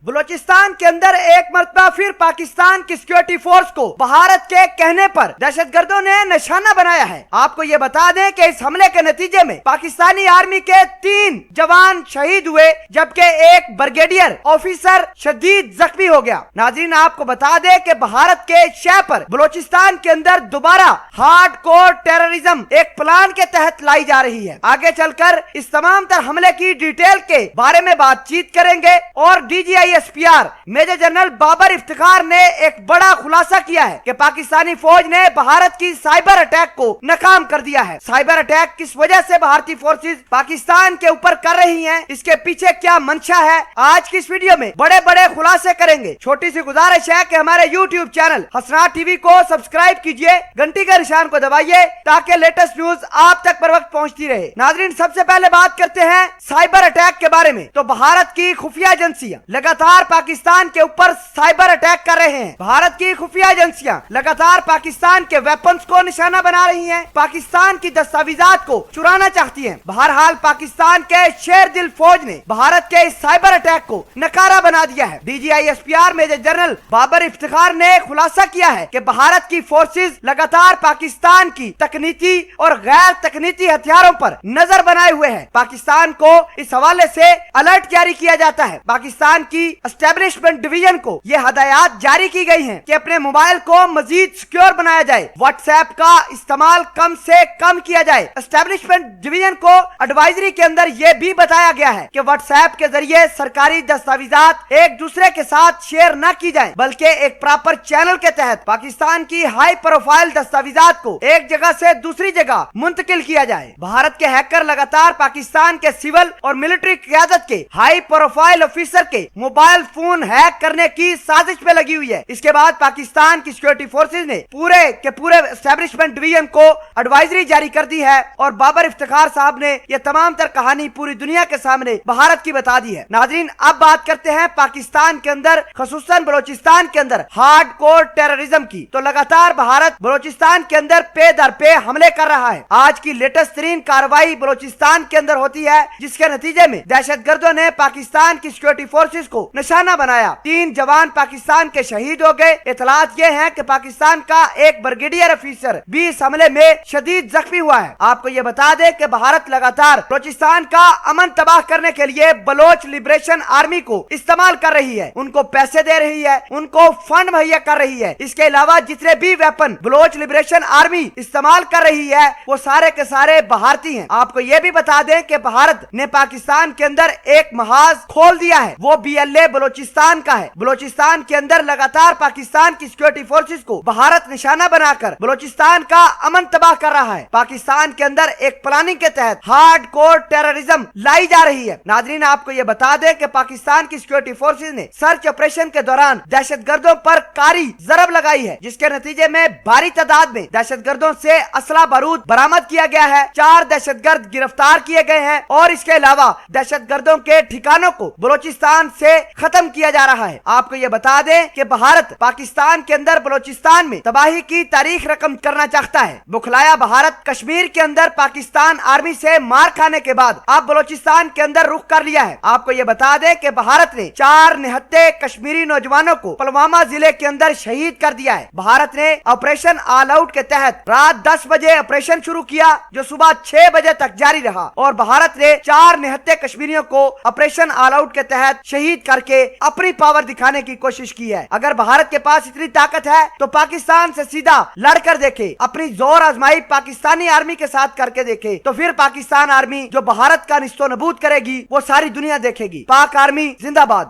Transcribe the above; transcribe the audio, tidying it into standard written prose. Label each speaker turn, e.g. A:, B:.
A: بلوچستان کے اندر ایک مرتبہ پھر پاکستان کی سیکورٹی فورس کو بھارت کے کہنے پر دہشت گردوں نے نشانہ بنایا ہے۔ آپ کو یہ بتا دیں کہ اس حملے کے نتیجے میں پاکستانی آرمی کے 3 جوان شہید ہوئے جبکہ ایک بریگیڈیئر آفیسر شدید زخمی ہو گیا۔ ناظرین آپ کو بتا دیں کہ بھارت کے شہ پر بلوچستان کے اندر دوبارہ ہارڈ کور ٹیررزم ایک پلان کے تحت لائی جا رہی ہے۔ آگے چل کر اس تمام تر حملے کی ڈیٹیل کے بارے میں بات چیت کریں گے اور D G I S P R major general Babar Iftikhar نے ایک بڑا خلاصہ کیا ہے کہ پاکستانی فوج نے بھارت کی سائبر اٹیک کو ناکام کر دیا ہے۔ سائبر اٹیک کس وجہ سے بھارتی فورسز پاکستان کے اوپر کر رہی ہیں، اس کے پیچھے کیا منشا ہے، آج کی اس ویڈیو میں بڑے بڑے خلاصے کریں گے۔ چھوٹی سی گزارش ہے کہ ہمارے یوٹیوب چینل حسنات ٹی وی کو سبسکرائب کیجئے، گھنٹی کے نشان کو دبائیے تاکہ لیٹسٹ نیوز آپ تک پر وقت پہنچتی رہے۔ ناظرین سب سے پہلے بات کرتے ہیں سائبر اٹیک کے بارے میں۔ تو بھارت کی خفیہ ایجنسیاں لگاتار پاکستان کے اوپر سائبر اٹیک کر رہے ہیں۔ بھارت کی خفیہ ایجنسیاں لگاتار پاکستان کے ویپنز کو نشانہ بنا رہی ہیں، پاکستان کی دستاویزات کو چرانا چاہتی ہیں۔ بہرحال پاکستان کے شیر دل فوج نے بھارت کے اس سائبر اٹیک کو نکارا بنا دیا ہے۔ D G I S P R major general Babar Iftikhar نے خلاصہ کیا ہے کہ بھارت کی فورسز لگاتار پاکستان کی تکنیکی اور غیر تکنیکی ہتھیاروں پر نظر بنائے ہوئے ہیں۔ پاکستان کو اس حوالے سے الرٹ جاری کیا جاتا ہے۔ پاکستان کی اسٹیبلشمنٹ ڈویژن کو یہ ہدایات جاری کی گئی ہیں کہ اپنے موبائل کو مزید سیکیور بنایا جائے، واٹس ایپ کا استعمال کم سے کم کیا جائے۔ اسٹیبلشمنٹ ڈویژن کو ایڈوائزری کے اندر یہ بھی بتایا گیا ہے کہ واٹس ایپ کے ذریعے سرکاری دستاویزات ایک دوسرے کے ساتھ شیئر نہ کی جائیں بلکہ ایک پراپر چینل کے تحت پاکستان کی ہائی پروفائل دستاویزات کو ایک جگہ سے دوسری جگہ منتقل کیا جائے۔ بھارت کے ہیکر لگاتار پاکستان کے سول اور ملٹری قیادت کے ہائی پروفائل آفیسر کے موبائل فون ہیک کرنے کی سازش پہ لگی ہوئی ہے۔ اس کے بعد پاکستان کی سیکورٹی فورسز نے پورے کے پورے اسٹیبلشمنٹ ڈویژن کو ایڈوائزری جاری کر دی ہے اور بابر افتخار صاحب نے یہ تمام تر کہانی پوری دنیا کے سامنے بھارت کی بتا دی ہے۔ ناظرین اب بات کرتے ہیں پاکستان کے اندر خصوصاً بلوچستان کے اندر ہارڈ کور ٹیررزم کی۔ تو لگاتار بھارت بلوچستان کے اندر پے در پے حملے کر رہا ہے۔ آج کی لیٹسٹ ترین کارروائی بلوچستان کے اندر ہوتی ہے جس کے نتیجے میں دہشت گردوں نے پاکستان کی سیکورٹی فورسز کو نشانہ بنایا۔ 3 جوان پاکستان کے شہید ہو گئے۔ اطلاعات یہ ہیں کہ پاکستان کا ایک بریگیڈیئر آفیسر بھی اس حملے میں شدید زخمی ہوا ہے۔ آپ کو یہ بتا دیں کہ بھارت لگاتار بلوچستان کا امن تباہ کرنے کے لیے بلوچ لبریشن آرمی کو استعمال کر رہی ہے، ان کو پیسے دے رہی ہے، ان کو فنڈ مہیا کر رہی ہے۔ اس کے علاوہ جتنے بھی ویپن بلوچ لبریشن آرمی استعمال کر رہی ہے وہ سارے کے سارے بھارتی ہیں۔ آپ کو یہ بھی بتا دیں کہ بھارت نے پاکستان کے اندر ایک محاذ کھول دیا ہے، وہ بی ایل اے بلوچستان کا ہے۔ بلوچستان کے اندر لگاتار پاکستان کی سیکورٹی فورسز کو بھارت نشانہ بنا کر بلوچستان کا امن تباہ کر رہا ہے۔ پاکستان کے اندر ایک پلاننگ کے تحت ہارڈ کور ٹیررزم لائی جا رہی ہے۔ ناظرین آپ کو یہ بتا دیں کہ پاکستان کی سیکورٹی فورسز نے سرچ آپریشن کے دوران دہشت گردوں پر کاری ضرب لگائی ہے جس کے نتیجے میں بھاری تعداد میں دہشت گردوں سے اسلحہ بارود برآمد کیا گیا ہے۔ 4 دہشت گرد گرفتار کیے گئے ہیں اور اس کے علاوہ دہشت گردوں کے ٹھکانوں کو بلوچستان سے ختم کیا جا رہا ہے۔ آپ کو یہ بتا دیں کہ بھارت پاکستان کے اندر بلوچستان میں تباہی کی تاریخ رقم کرنا چاہتا ہے۔ بکھلایا بھارت کشمیر کے اندر پاکستان آرمی سے مار کھانے کے بعد اب بلوچستان کے اندر رخ کر لیا ہے۔ آپ کو یہ بتا دیں کہ بھارت نے 4 نہتے کشمیری نوجوانوں کو پلوامہ ضلع کے اندر شہید کر دیا ہے۔ بھارت نے آپریشن آل آؤٹ کے تحت رات 10 بجے آپریشن شروع کیا جو صبح 6 بجے تک جاری رہا اور بھارت نے 4 نہتے کشمیریوں کو آپریشن آل آؤٹ کے تحت شہید کر کے اپنی پاور دکھانے کی کوشش کی ہے۔ اگر بھارت کے پاس اتنی طاقت ہے تو پاکستان سے سیدھا لڑ کر دیکھے، اپنی زور آزمائی پاکستانی آرمی کے ساتھ کر کے دیکھے تو پھر پاکستان آرمی جو بھارت کا نیست و نابود کرے گی وہ ساری دنیا دیکھے گی۔ پاک آرمی زندہ باد۔